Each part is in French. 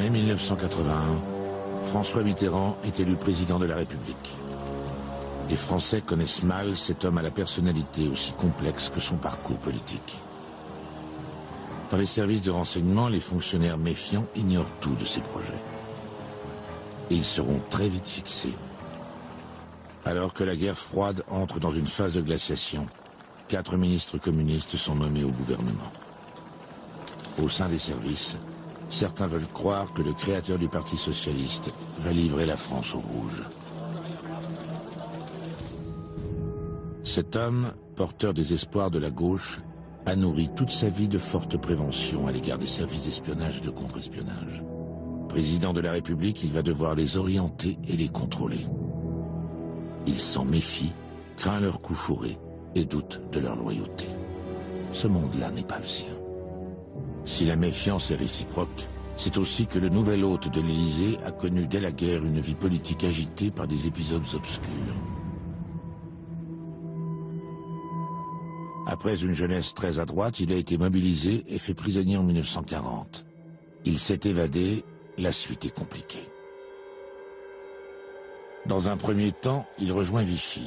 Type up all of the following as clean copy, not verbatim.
mai 1981, François Mitterrand est élu président de la République. Les Français connaissent mal cet homme à la personnalité aussi complexe que son parcours politique. Dans les services de renseignement, les fonctionnaires méfiants ignorent tout de ses projets. Et ils seront très vite fixés. Alors que la guerre froide entre dans une phase de glaciation, 4 ministres communistes sont nommés au gouvernement. Au sein des services, certains veulent croire que le créateur du Parti socialiste va livrer la France au rouge. Cet homme, porteur des espoirs de la gauche, a nourri toute sa vie de fortes préventions à l'égard des services d'espionnage et de contre-espionnage. Président de la République, il va devoir les orienter et les contrôler. Il s'en méfie, craint leurs coups fourrés et doute de leur loyauté. Ce monde-là n'est pas le sien. Si la méfiance est réciproque, c'est aussi que le nouvel hôte de l'Élysée a connu dès la guerre une vie politique agitée par des épisodes obscurs. Après une jeunesse très à droite, il a été mobilisé et fait prisonnier en 1940. Il s'est évadé, la suite est compliquée. Dans un premier temps, il rejoint Vichy.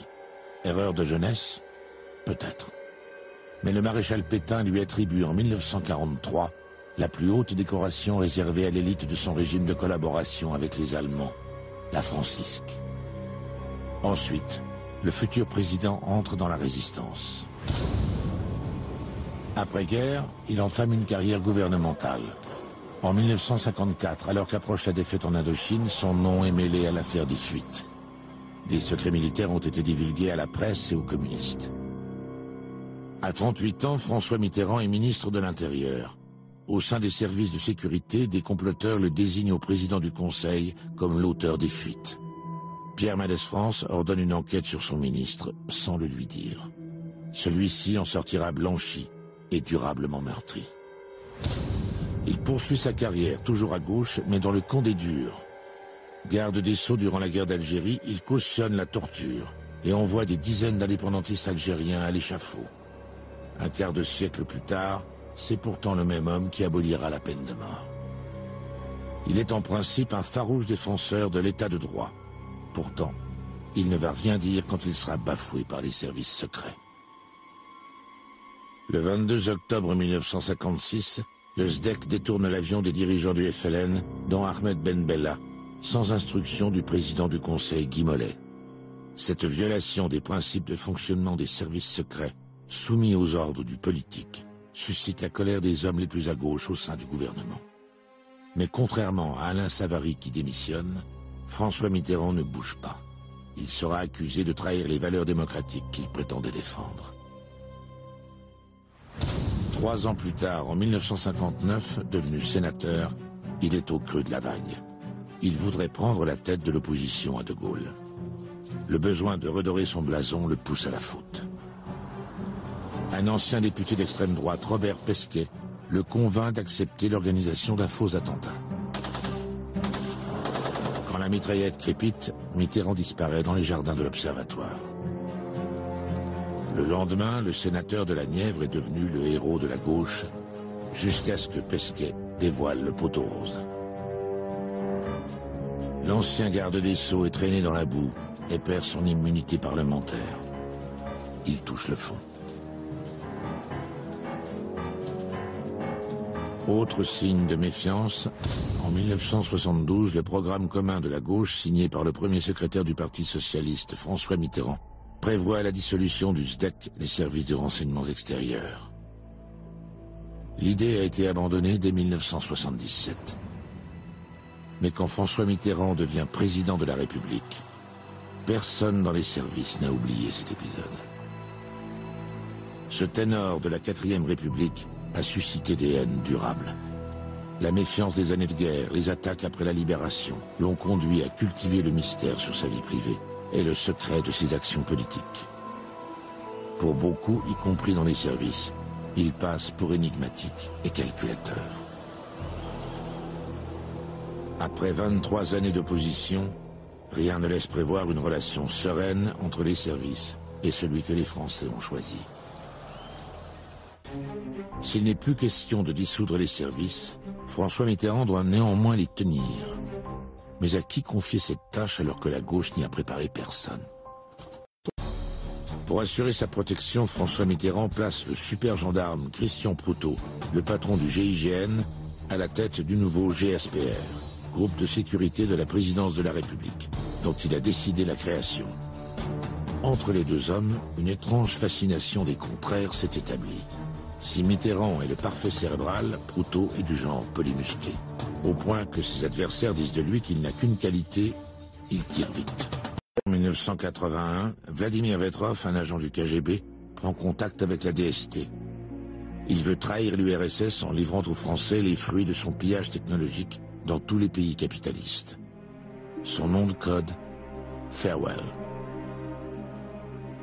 Erreur de jeunesse? Peut-être. Mais le maréchal Pétain lui attribue en 1943 la plus haute décoration réservée à l'élite de son régime de collaboration avec les Allemands, la Francisque. Ensuite, le futur président entre dans la résistance. Après-guerre, il entame une carrière gouvernementale. En 1954, alors qu'approche la défaite en Indochine, son nom est mêlé à l'affaire des fuites. Des secrets militaires ont été divulgués à la presse et aux communistes. À 38 ans, François Mitterrand est ministre de l'Intérieur. Au sein des services de sécurité, des comploteurs le désignent au président du Conseil comme l'auteur des fuites. Pierre Mendès France ordonne une enquête sur son ministre, sans le lui dire. Celui-ci en sortira blanchi et durablement meurtri. Il poursuit sa carrière, toujours à gauche, mais dans le camp des durs. Garde des Sceaux durant la guerre d'Algérie, il cautionne la torture et envoie des dizaines d'indépendantistes algériens à l'échafaud. Un quart de siècle plus tard, c'est pourtant le même homme qui abolira la peine de mort. Il est en principe un farouche défenseur de l'état de droit. Pourtant, il ne va rien dire quand il sera bafoué par les services secrets. Le 22 octobre 1956, le SDEC détourne l'avion des dirigeants du FLN, dont Ahmed Ben Bella, sans instruction du président du Conseil Guy Mollet. Cette violation des principes de fonctionnement des services secrets, soumis aux ordres du politique, suscite la colère des hommes les plus à gauche au sein du gouvernement. Mais contrairement à Alain Savary qui démissionne, François Mitterrand ne bouge pas. Il sera accusé de trahir les valeurs démocratiques qu'il prétendait défendre. 3 ans plus tard, en 1959, devenu sénateur, il est au creux de la vague. Il voudrait prendre la tête de l'opposition à De Gaulle. Le besoin de redorer son blason le pousse à la faute. Un ancien député d'extrême droite, Robert Pesquet, le convainc d'accepter l'organisation d'un faux attentat. Quand la mitraillette crépite, Mitterrand disparaît dans les jardins de l'Observatoire. Le lendemain, le sénateur de la Nièvre est devenu le héros de la gauche, jusqu'à ce que Pesquet dévoile le poteau rose. L'ancien garde des Sceaux est traîné dans la boue et perd son immunité parlementaire. Il touche le fond. Autre signe de méfiance, en 1972, le programme commun de la gauche, signé par le premier secrétaire du Parti socialiste, François Mitterrand, prévoit la dissolution du SDEC, les services de renseignements extérieurs. L'idée a été abandonnée dès 1977. Mais quand François Mitterrand devient président de la République, personne dans les services n'a oublié cet épisode. Ce ténor de la 4e République a suscité des haines durables. La méfiance des années de guerre, les attaques après la libération, l'ont conduit à cultiver le mystère sur sa vie privée et le secret de ses actions politiques. Pour beaucoup, y compris dans les services, il passe pour énigmatique et calculateur. Après 23 années d'opposition, rien ne laisse prévoir une relation sereine entre les services et celui que les Français ont choisi. S'il n'est plus question de dissoudre les services, François Mitterrand doit néanmoins les tenir. Mais à qui confier cette tâche alors que la gauche n'y a préparé personne? Pour assurer sa protection, François Mitterrand place le super gendarme Christian Proutot, le patron du GIGN, à la tête du nouveau GSPR, groupe de sécurité de la présidence de la République, dont il a décidé la création. Entre les deux hommes, une étrange fascination des contraires s'est établie. Si Mitterrand est le parfait cérébral, Proutot est du genre polymusclé. Au point que ses adversaires disent de lui qu'il n'a qu'une qualité, il tire vite. En 1981, Vladimir Vetrov, un agent du KGB, prend contact avec la DST. Il veut trahir l'URSS en livrant aux Français les fruits de son pillage technologique dans tous les pays capitalistes. Son nom de code, Farewell.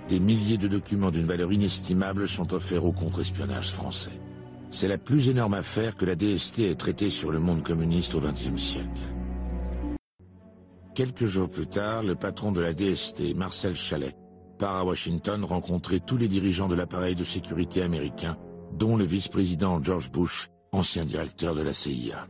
Des milliers de documents d'une valeur inestimable sont offerts au contre-espionnage français. C'est la plus énorme affaire que la DST ait traitée sur le monde communiste au XXe siècle. Quelques jours plus tard, le patron de la DST, Marcel Chalet, part à Washington rencontrer tous les dirigeants de l'appareil de sécurité américain, dont le vice-président George Bush, ancien directeur de la CIA.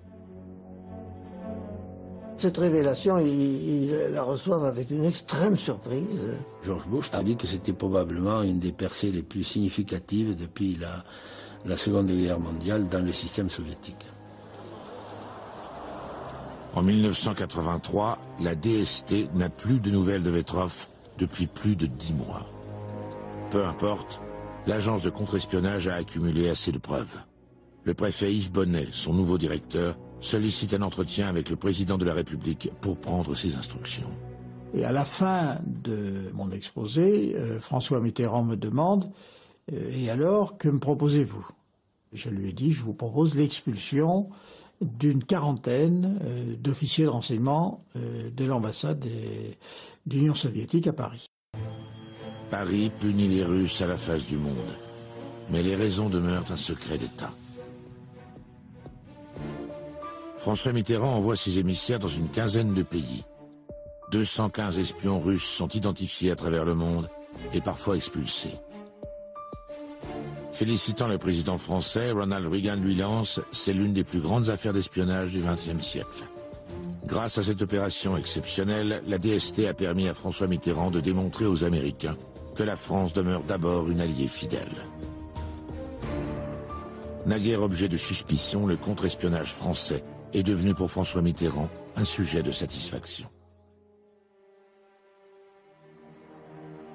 Cette révélation, ils la reçoivent avec une extrême surprise. George Bush a dit que c'était probablement une des percées les plus significatives depuis la Seconde Guerre mondiale dans le système soviétique. En 1983, la DST n'a plus de nouvelles de Vetrov depuis plus de 10 mois. Peu importe, l'agence de contre-espionnage a accumulé assez de preuves. Le préfet Yves Bonnet, son nouveau directeur, sollicite un entretien avec le président de la République pour prendre ses instructions. Et à la fin de mon exposé, François Mitterrand me demande « Et alors, que me proposez-vous » Je lui ai dit « Je vous propose l'expulsion d'une quarantaine d'officiers de renseignement de l'ambassade d'Union soviétique à Paris. » Paris punit les Russes à la face du monde, mais les raisons demeurent un secret d'État. François Mitterrand envoie ses émissaires dans une quinzaine de pays. 215 espions russes sont identifiés à travers le monde et parfois expulsés. Félicitant le président français, Ronald Reagan lui lance « C'est l'une des plus grandes affaires d'espionnage du XXe siècle ». Grâce à cette opération exceptionnelle, la DST a permis à François Mitterrand de démontrer aux Américains que la France demeure d'abord une alliée fidèle. Naguère objet de suspicion, le contre-espionnage français est devenu pour François Mitterrand un sujet de satisfaction.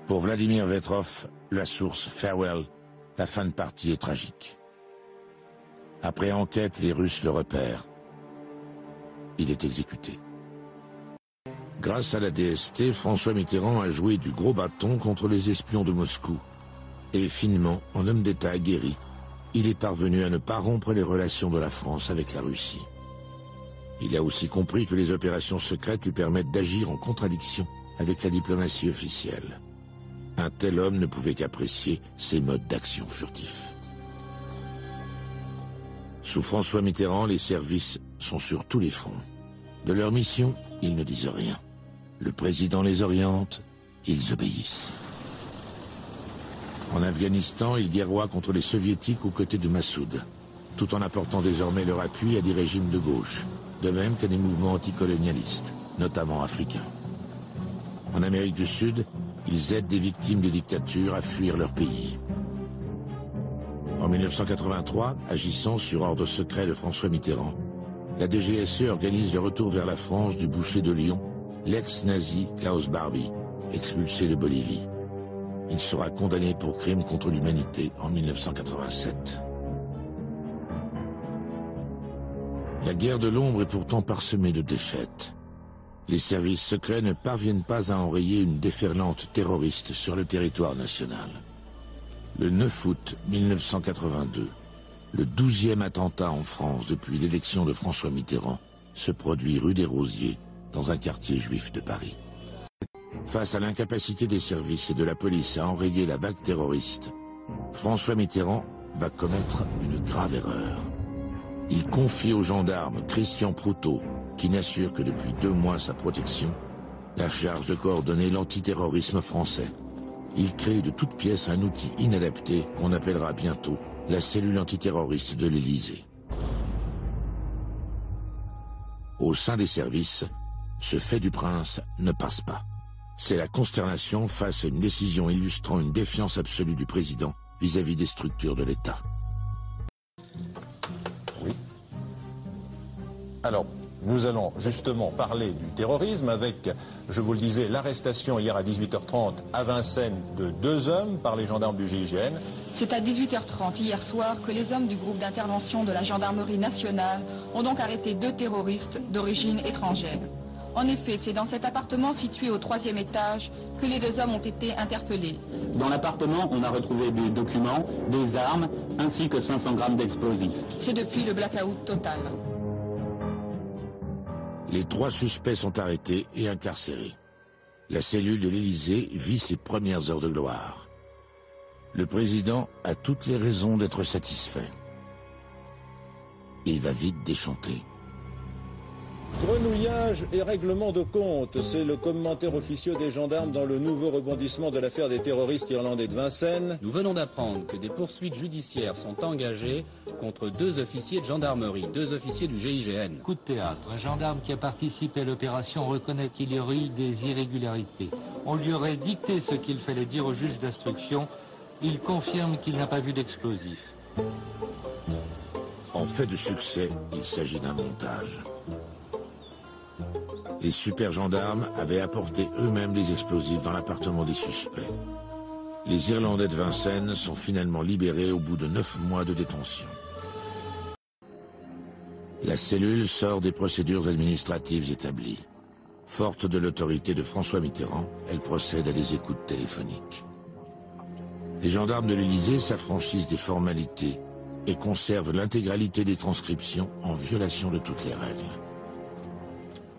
Pour Vladimir Vetrov, la source Farewell, la fin de partie est tragique. Après enquête, les Russes le repèrent. Il est exécuté. Grâce à la DST, François Mitterrand a joué du gros bâton contre les espions de Moscou. Et finement, en homme d'État aguerri, il est parvenu à ne pas rompre les relations de la France avec la Russie. Il a aussi compris que les opérations secrètes lui permettent d'agir en contradiction avec la diplomatie officielle. Un tel homme ne pouvait qu'apprécier ces modes d'action furtifs. Sous François Mitterrand, les services sont sur tous les fronts. De leur mission, ils ne disent rien. Le président les oriente, ils obéissent. En Afghanistan, ils guerroient contre les soviétiques aux côtés de Massoud, tout en apportant désormais leur appui à des régimes de gauche, de même qu'à des mouvements anticolonialistes, notamment africains. En Amérique du Sud, ils aident des victimes de dictatures à fuir leur pays. En 1983, agissant sur ordre secret de François Mitterrand, la DGSE organise le retour vers la France du boucher de Lyon, l'ex-nazi Klaus Barbie, expulsé de Bolivie. Il sera condamné pour crime contre l'humanité en 1987. La guerre de l'ombre est pourtant parsemée de défaites. Les services secrets ne parviennent pas à enrayer une déferlante terroriste sur le territoire national. Le 9 août 1982, le 12e attentat en France depuis l'élection de François Mitterrand se produit rue des Rosiers, dans un quartier juif de Paris. Face à l'incapacité des services et de la police à enrayer la vague terroriste, François Mitterrand va commettre une grave erreur. Il confie au gendarme Christian Proutot, qui n'assure que depuis 2 mois sa protection, la charge de coordonner l'antiterrorisme français. Il crée de toutes pièces un outil inadapté qu'on appellera bientôt la cellule antiterroriste de l'Élysée. Au sein des services, ce fait du prince ne passe pas. C'est la consternation face à une décision illustrant une défiance absolue du président vis-à-vis des structures de l'État. Oui. Alors, nous allons justement parler du terrorisme avec, je vous le disais, l'arrestation hier à 18h30 à Vincennes de 2 hommes par les gendarmes du GIGN. C'est à 18h30 hier soir que les hommes du groupe d'intervention de la gendarmerie nationale ont donc arrêté 2 terroristes d'origine étrangère. En effet, c'est dans cet appartement situé au 3e étage que les 2 hommes ont été interpellés. Dans l'appartement, on a retrouvé des documents, des armes, ainsi que 500 grammes d'explosifs. C'est depuis le blackout total. Les 3 suspects sont arrêtés et incarcérés. La cellule de l'Élysée vit ses premières heures de gloire. Le président a toutes les raisons d'être satisfait. Il va vite déchanter. Grenouillage et règlement de compte, c'est le commentaire officieux des gendarmes dans le nouveau rebondissement de l'affaire des terroristes irlandais de Vincennes. Nous venons d'apprendre que des poursuites judiciaires sont engagées contre 2 officiers de gendarmerie, 2 officiers du GIGN. Coup de théâtre. Un gendarme qui a participé à l'opération reconnaît qu'il y aurait eu des irrégularités. On lui aurait dicté ce qu'il fallait dire au juge d'instruction. Il confirme qu'il n'a pas vu d'explosifs. En fait de succès, il s'agit d'un montage. Les super gendarmes avaient apporté eux-mêmes des explosifs dans l'appartement des suspects. Les Irlandais de Vincennes sont finalement libérés au bout de 9 mois de détention. La cellule sort des procédures administratives établies. Forte de l'autorité de François Mitterrand, elle procède à des écoutes téléphoniques. Les gendarmes de l'Élysée s'affranchissent des formalités et conservent l'intégralité des transcriptions en violation de toutes les règles.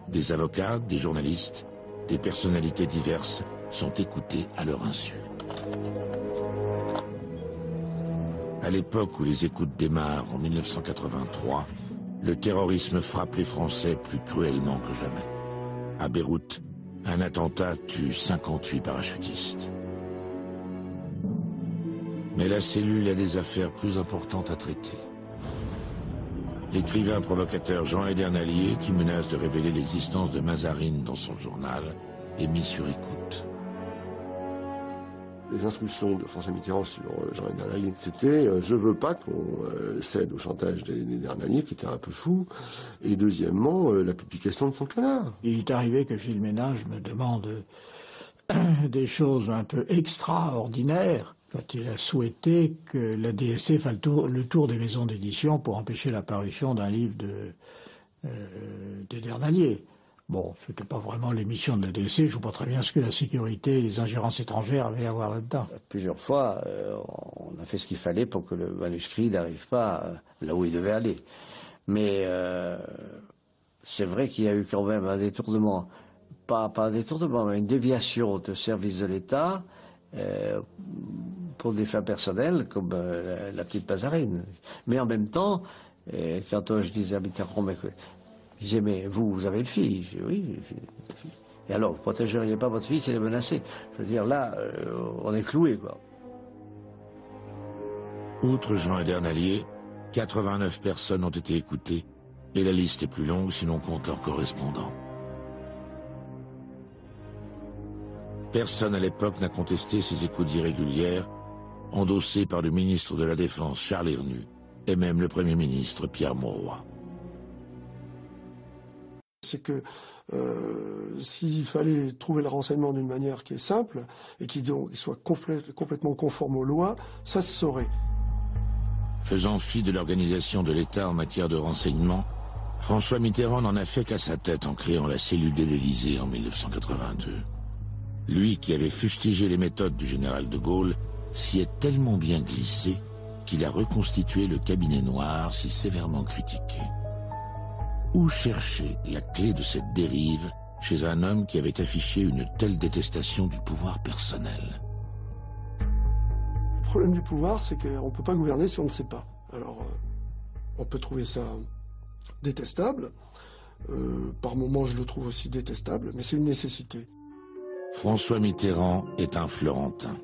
Des avocats, des journalistes, des personnalités diverses sont écoutés à leur insu. À l'époque où les écoutes démarrent en 1983, le terrorisme frappe les Français plus cruellement que jamais. À Beyrouth, un attentat tue 58 parachutistes. Mais la cellule a des affaires plus importantes à traiter. L'écrivain provocateur Jean Edernalier, qui menace de révéler l'existence de Mazarine dans son journal, est mis sur écoute. Les instructions de François Mitterrand sur Jean Edernalier, c'était je veux pas qu'on cède au chantage d'Edernalier, qui était un peu fou, et deuxièmement, la publication de son canard. Il est arrivé que Gilles Ménage me demande des choses un peu extraordinaires, quand il a souhaité que la DSC fasse le tour des maisons d'édition pour empêcher l'apparition d'un livre d'Edernalier. Bon, c'était pas vraiment l'émission de la DSC, je vois pas très bien ce que la sécurité et les ingérences étrangères avaient à voir là-dedans. Plusieurs fois, on a fait ce qu'il fallait pour que le manuscrit n'arrive pas là où il devait aller. Mais c'est vrai qu'il y a eu quand même un détournement, pas un détournement, mais une déviation de service de l'État, pour des fins personnelles comme la petite Mazarine. Mais en même temps, quand je disais à Mitterrand, il disait, mais vous avez une fille? Je dis, oui. Et alors, vous ne protégeriez pas votre fille si elle est menacée? Je veux dire, là, on est cloué, quoi. Outre Jean Edernalier, 89 personnes ont été écoutées, et la liste est plus longue si l'on compte leurs correspondants. Personne à l'époque n'a contesté ces écoutes irrégulières, endossées par le ministre de la Défense Charles Hernu, et même le Premier ministre Pierre Mauroy. C'est que s'il fallait trouver le renseignement d'une manière qui est simple et qui soit complètement conforme aux lois, ça se saurait. Faisant fi de l'organisation de l'État en matière de renseignement, François Mitterrand n'en a fait qu'à sa tête en créant la cellule de l'Élysée en 1982. Lui qui avait fustigé les méthodes du général de Gaulle s'y est tellement bien glissé qu'il a reconstitué le cabinet noir si sévèrement critiqué. Où chercher la clé de cette dérive chez un homme qui avait affiché une telle détestation du pouvoir personnel? Le problème du pouvoir, c'est qu'on ne peut pas gouverner si on ne sait pas. Alors, on peut trouver ça détestable. Par moments, je le trouve aussi détestable, mais c'est une nécessité. François Mitterrand est un Florentin.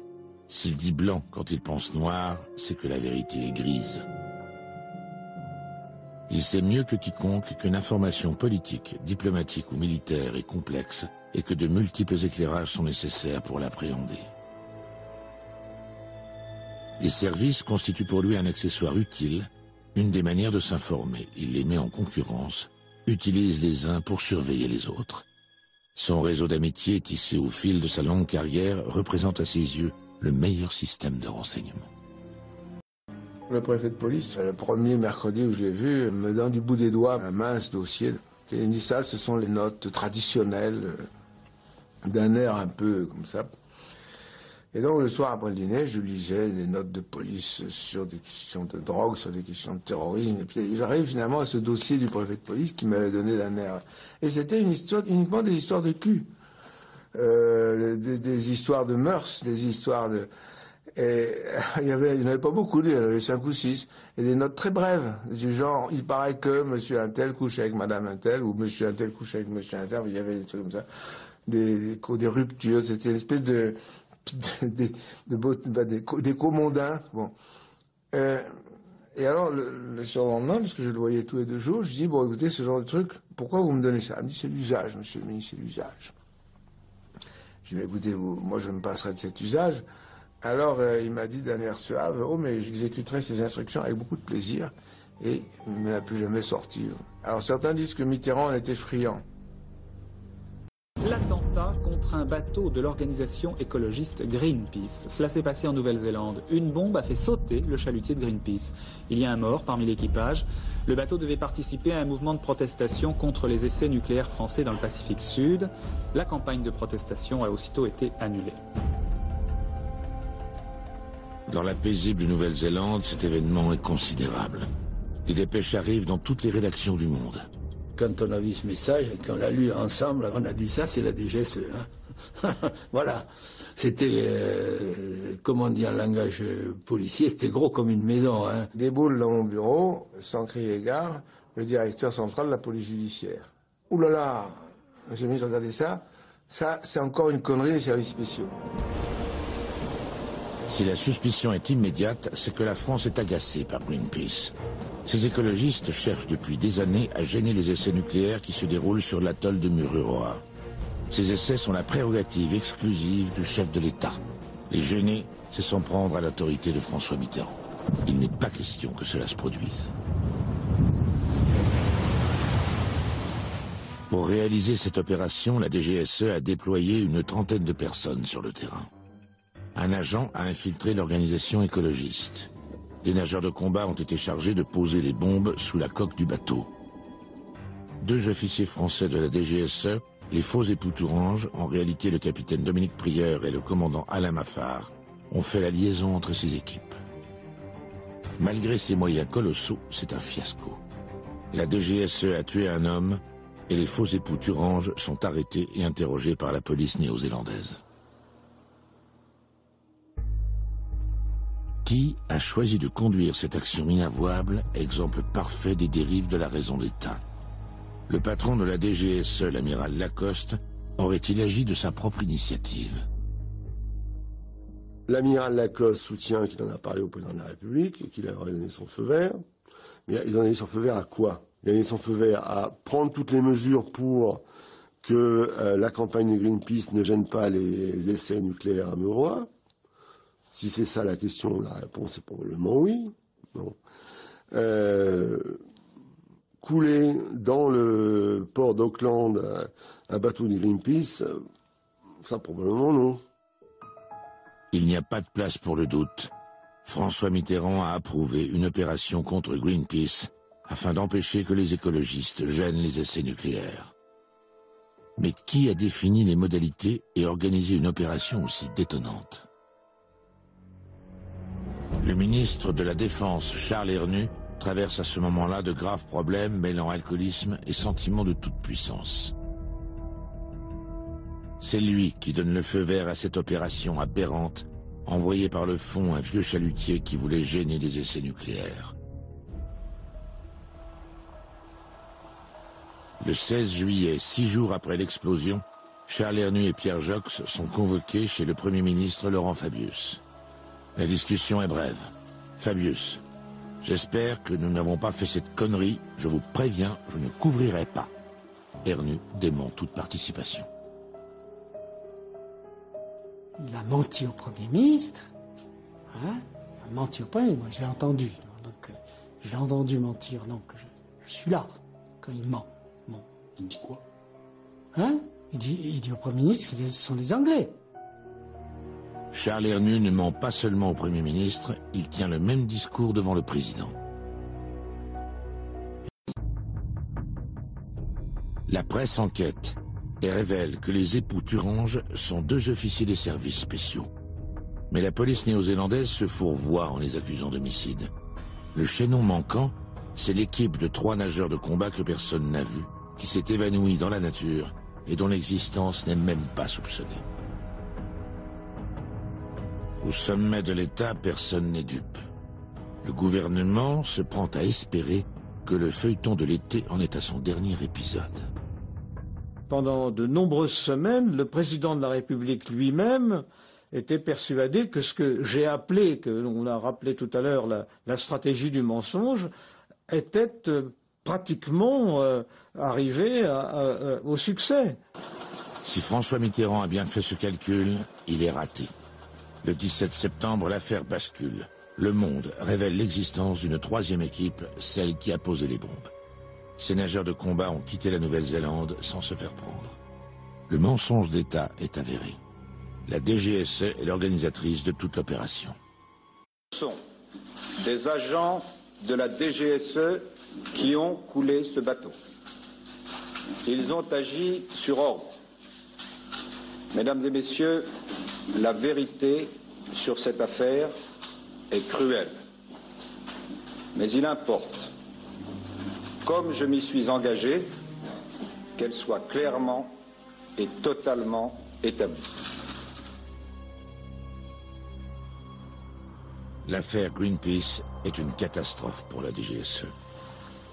S'il dit blanc quand il pense noir, c'est que la vérité est grise. Il sait mieux que quiconque qu'une information politique, diplomatique ou militaire est complexe et que de multiples éclairages sont nécessaires pour l'appréhender. Les services constituent pour lui un accessoire utile, une des manières de s'informer. Il les met en concurrence, utilise les uns pour surveiller les autres. Son réseau d'amitié tissé au fil de sa longue carrière représente à ses yeux le meilleur système de renseignement. Le préfet de police, le premier mercredi où je l'ai vu, me donne du bout des doigts un mince dossier. Il me dit ça, ce sont les notes traditionnelles, d'un air un peu comme ça. Et donc le soir après le dîner, je lisais des notes de police sur des questions de drogue, sur des questions de terrorisme. Et puis j'arrive finalement à ce dossier du préfet de police qui m'avait donné d'un air. Et c'était une histoire, uniquement des histoires de cul. Des histoires de mœurs, des histoires de... Et il n'y en avait pas beaucoup, il y en avait 5 ou 6, et des notes très brèves, du genre, il paraît que monsieur Untel couche avec madame Untel, ou monsieur Untel couche avec monsieur Untel, il y avait des trucs comme ça, des ruptures, c'était une espèce des commandins, bon. Et alors, le surlendemain, parce que je le voyais tous les 2 jours, je dis, bon, écoutez, ce genre de truc, pourquoi vous me donnez ça? Il me dit, c'est l'usage, monsieur le ministre, c'est l'usage. Je dis, écoutez, moi je me passerai de cet usage. Alors, il m'a dit d'un air suave, oh, mais j'exécuterai ces instructions avec beaucoup de plaisir, et il ne m'a plus jamais sorti. Alors, certains disent que Mitterrand en était friand. L'attentat contre un bateau de l'organisation écologiste Greenpeace. Cela s'est passé en Nouvelle-Zélande. Une bombe a fait sauter le chalutier de Greenpeace. Il y a un mort parmi l'équipage. Le bateau devait participer à un mouvement de protestation contre les essais nucléaires français dans le Pacifique Sud. La campagne de protestation a aussitôt été annulée. Dans la paisible Nouvelle-Zélande, cet événement est considérable. Les dépêches arrivent dans toutes les rédactions du monde. Quand on a vu ce message et qu'on l'a lu ensemble, on a dit ça, c'est la DGSE. Hein. Voilà. C'était, comme on dit en langage policier, c'était gros comme une maison. Hein. Déboule dans mon bureau, sans crier gare, le directeur central de la police judiciaire. Ouh là là, monsieur le ministre, regardez ça. Ça, c'est encore une connerie des services spéciaux. Si la suspicion est immédiate, c'est que la France est agacée par Greenpeace. Ces écologistes cherchent depuis des années à gêner les essais nucléaires qui se déroulent sur l'atoll de Mururoa. Ces essais sont la prérogative exclusive du chef de l'État. Les gêner, c'est s'en prendre à l'autorité de François Mitterrand. Il n'est pas question que cela se produise. Pour réaliser cette opération, la DGSE a déployé une trentaine de personnes sur le terrain. Un agent a infiltré l'organisation écologiste. Des nageurs de combat ont été chargés de poser les bombes sous la coque du bateau. 2 officiers français de la DGSE, les faux époux Tourange, en réalité le capitaine Dominique Prieur et le commandant Alain Maffard, ont fait la liaison entre ces équipes. Malgré ces moyens colossaux, c'est un fiasco. La DGSE a tué un homme et les faux époux Tourange sont arrêtés et interrogés par la police néo-zélandaise. Qui a choisi de conduire cette action inavouable, exemple parfait des dérives de la raison d'État? Le patron de la DGSE, l'amiral Lacoste, aurait-il agi de sa propre initiative? L'amiral Lacoste soutient qu'il en a parlé au président de la République et qu'il aurait donné son feu vert. Mais il en a donné son feu vert à quoi? Il a donné son feu vert à prendre toutes les mesures pour que la campagne de Greenpeace ne gêne pas les essais nucléaires à Mururoa. Si c'est ça la question, la réponse est probablement oui. Bon. Couler dans le port d'Auckland un bateau de Greenpeace, ça probablement non. Il n'y a pas de place pour le doute. François Mitterrand a approuvé une opération contre Greenpeace afin d'empêcher que les écologistes gênent les essais nucléaires. Mais qui a défini les modalités et organisé une opération aussi détonnante? Le ministre de la Défense, Charles Hernu, traverse à ce moment-là de graves problèmes mêlant alcoolisme et sentiment de toute puissance. C'est lui qui donne le feu vert à cette opération aberrante, envoyée par le fond un vieux chalutier qui voulait gêner les essais nucléaires. Le 16 juillet, 6 jours après l'explosion, Charles Hernu et Pierre Jox sont convoqués chez le Premier ministre Laurent Fabius. La discussion est brève. Fabius: J'espère que nous n'avons pas fait cette connerie. Je vous préviens, je ne couvrirai pas. Hernu dément toute participation. Il a menti au Premier ministre. Hein? Il a menti au Premier ministre. Moi, j'ai entendu. Donc, j'ai entendu mentir. Donc, je suis là quand il ment. Bon. Il dit quoi? Hein? Il dit au Premier ministre que ce sont les Anglais. Charles Hernu ne ment pas seulement au Premier ministre, il tient le même discours devant le président. La presse enquête et révèle que les époux Thurange sont 2 officiers des services spéciaux. Mais la police néo-zélandaise se fourvoie en les accusant d'homicide. Le chaînon manquant, c'est l'équipe de 3 nageurs de combat que personne n'a vu, qui s'est évanouie dans la nature et dont l'existence n'est même pas soupçonnée. Au sommet de l'État, personne n'est dupe. Le gouvernement se prend à espérer que le feuilleton de l'été en est à son dernier épisode. Pendant de nombreuses semaines, le président de la République lui-même était persuadé que ce que j'ai appelé, que l'on a rappelé tout à l'heure, la stratégie du mensonge, était pratiquement arrivé au succès. Si François Mitterrand a bien fait ce calcul, il est raté. Le 17 septembre, l'affaire bascule. Le Monde révèle l'existence d'une 3e équipe, celle qui a posé les bombes. Ces nageurs de combat ont quitté la Nouvelle-Zélande sans se faire prendre. Le mensonge d'État est avéré. La DGSE est l'organisatrice de toute l'opération. Ce sont des agents de la DGSE qui ont coulé ce bateau. Ils ont agi sur ordre. Mesdames et messieurs, la vérité sur cette affaire est cruelle. Mais il importe, comme je m'y suis engagé, qu'elle soit clairement et totalement établie. L'affaire Greenpeace est une catastrophe pour la DGSE.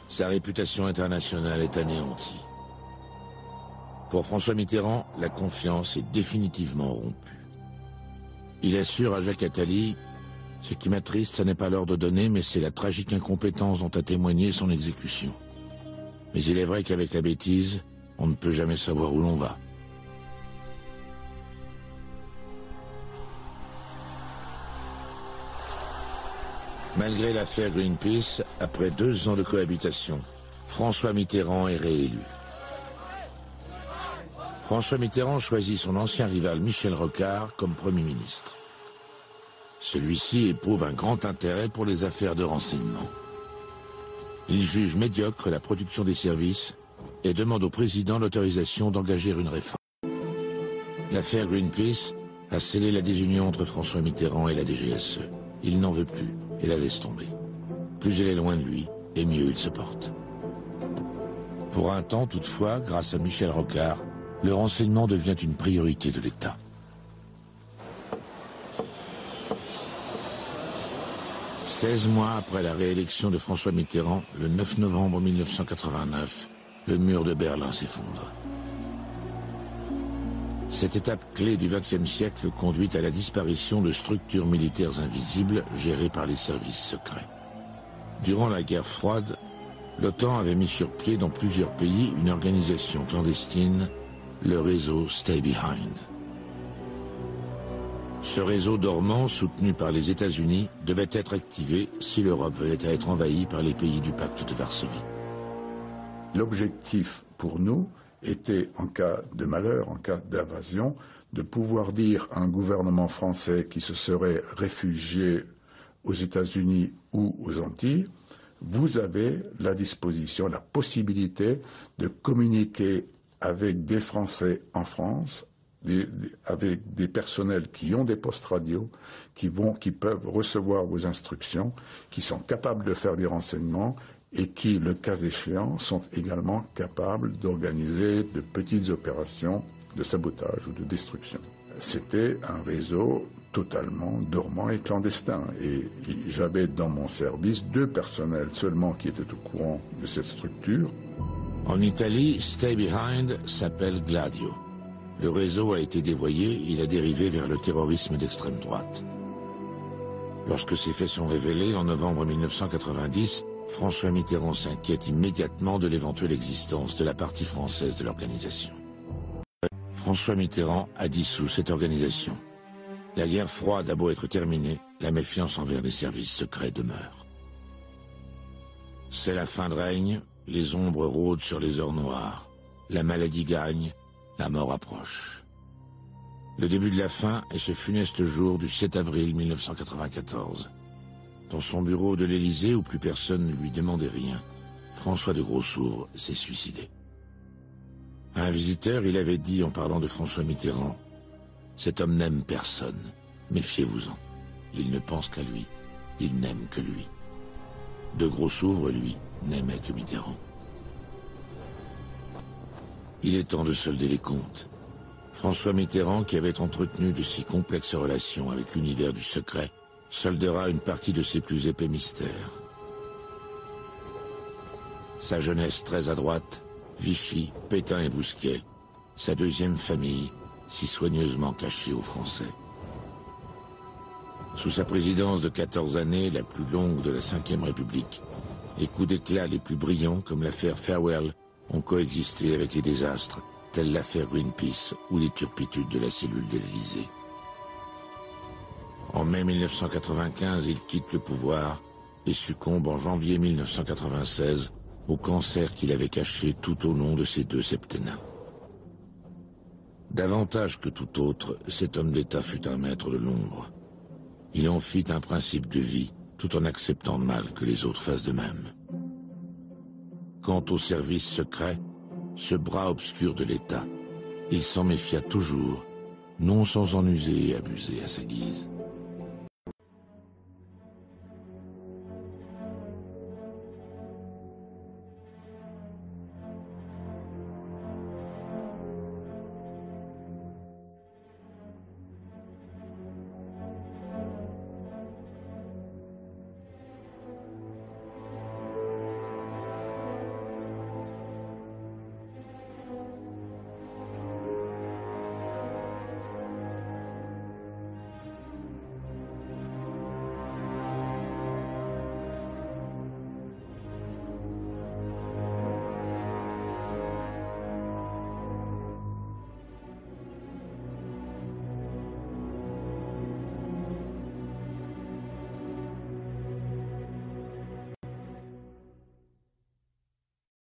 Sa réputation internationale est anéantie. Pour François Mitterrand, la confiance est définitivement rompue. Il assure à Jacques Attali « Ce qui m'attriste, ce n'est pas l'ordre donné, mais c'est la tragique incompétence dont a témoigné son exécution. Mais il est vrai qu'avec la bêtise, on ne peut jamais savoir où l'on va. » Malgré l'affaire Greenpeace, après 2 ans de cohabitation, François Mitterrand est réélu. François Mitterrand choisit son ancien rival Michel Rocard comme Premier ministre. Celui-ci éprouve un grand intérêt pour les affaires de renseignement. Il juge médiocre la production des services et demande au président l'autorisation d'engager une réforme. L'affaire Greenpeace a scellé la désunion entre François Mitterrand et la DGSE. Il n'en veut plus et la laisse tomber. Plus elle est loin de lui, et mieux il se porte. Pour un temps, toutefois, grâce à Michel Rocard, le renseignement devient une priorité de l'État. « 16 mois après la réélection de François Mitterrand, le 9 novembre 1989, le mur de Berlin s'effondre. Cette étape clé du XXe siècle conduit à la disparition de structures militaires invisibles gérées par les services secrets. Durant la guerre froide, l'OTAN avait mis sur pied dans plusieurs pays une organisation clandestine, le réseau Stay Behind. Ce réseau dormant, soutenu par les États-Unis, devait être activé si l'Europe venait à être envahie par les pays du pacte de Varsovie. L'objectif pour nous était, en cas de malheur, en cas d'invasion, de pouvoir dire à un gouvernement français qui se serait réfugié aux États-Unis ou aux Antilles, vous avez la disposition, la possibilité de communiquer avec des Français en France, avec des personnels qui ont des postes radio, qui peuvent recevoir vos instructions, qui sont capables de faire des renseignements et qui, le cas échéant, sont également capables d'organiser de petites opérations de sabotage ou de destruction. C'était un réseau totalement dormant et clandestin. Et j'avais dans mon service 2 personnels seulement qui étaient au courant de cette structure. En Italie, Stay Behind s'appelle Gladio. Le réseau a été dévoyé, il a dérivé vers le terrorisme d'extrême droite. Lorsque ces faits sont révélés, en novembre 1990, François Mitterrand s'inquiète immédiatement de l'éventuelle existence de la partie française de l'organisation. François Mitterrand a dissous cette organisation. La guerre froide a beau être terminée, la méfiance envers les services secrets demeure. C'est la fin de règne, les ombres rôdent sur les heures noires. La maladie gagne, la mort approche. Le début de la fin est ce funeste jour du 7 avril 1994. Dans son bureau de l'Élysée, où plus personne ne lui demandait rien, François de Grossouvre s'est suicidé. À un visiteur, il avait dit en parlant de François Mitterrand, « Cet homme n'aime personne, méfiez-vous-en. Il ne pense qu'à lui, il n'aime que lui. » De Grossouvre, lui, n'aimait que Mitterrand. Il est temps de solder les comptes. François Mitterrand, qui avait entretenu de si complexes relations avec l'univers du secret, soldera une partie de ses plus épais mystères. Sa jeunesse très à droite, Vichy, Pétain et Bousquet, sa deuxième famille, si soigneusement cachée aux Français. Sous sa présidence de 14 années, la plus longue de la Ve République, les coups d'éclat les plus brillants, comme l'affaire Farewell, ont coexisté avec les désastres, tels l'affaire Greenpeace ou les turpitudes de la cellule de l'Élysée. En mai 1995, il quitte le pouvoir et succombe en janvier 1996 au cancer qu'il avait caché tout au long de ses 2 septennats. Davantage que tout autre, cet homme d'État fut un maître de l'ombre. Il en fit un principe de vie, tout en acceptant mal que les autres fassent de même. Quant au service secret, ce bras obscur de l'État, il s'en méfia toujours, non sans en user et abuser à sa guise.